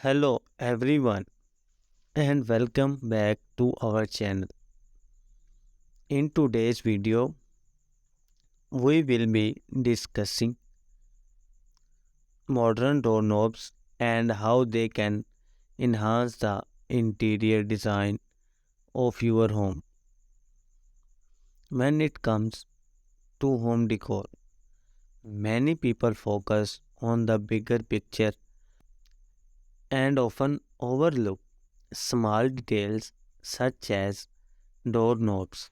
Hello everyone and welcome back to our channel. In today's video, we will be discussing modern doorknobs and how they can enhance the interior design of your home. When it comes to home decor, many people focus on the bigger picture and often overlook small details such as doorknobs.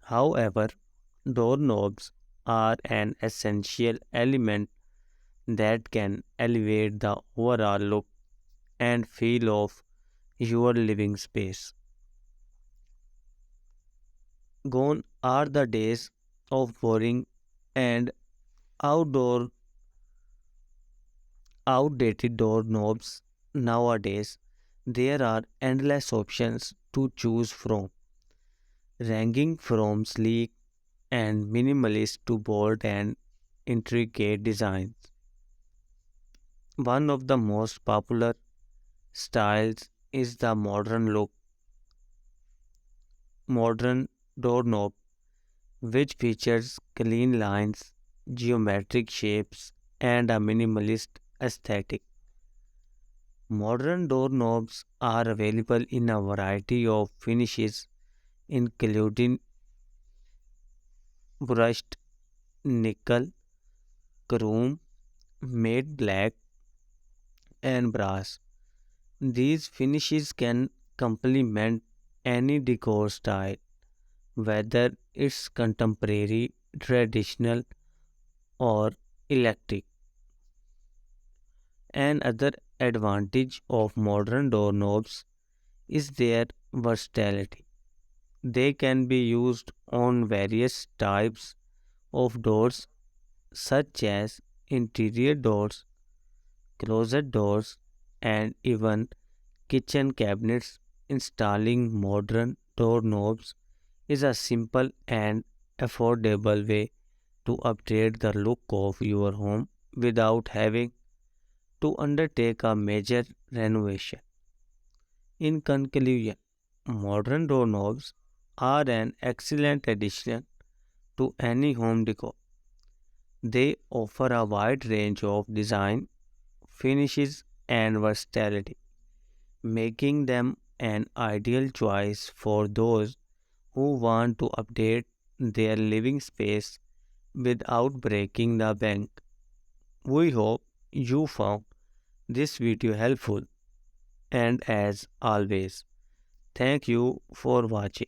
However, doorknobs are an essential element that can elevate the overall look and feel of your living space. Gone are the days of boring and outdoor outdated doorknobs. Nowadays, there are endless options to choose from, ranging from sleek and minimalist to bold and intricate designs. One of the most popular styles is the modern doorknob, which features clean lines, geometric shapes, and a minimalist aesthetic. Modern doorknobs are available in a variety of finishes, including brushed nickel, chrome, matte black, and brass. These finishes can complement any decor style, whether it's contemporary, traditional, or electric. Another advantage of modern doorknobs is their versatility. They can be used on various types of doors, such as interior doors, closet doors, and even kitchen cabinets. Installing modern doorknobs is a simple and affordable way to upgrade the look of your home without having to undertake a major renovation. In conclusion, modern doorknobs are an excellent addition to any home decor. They offer a wide range of design, finishes, and versatility, making them an ideal choice for those who want to update their living space without breaking the bank. We hope you found this video helpful, and as always, thank you for watching.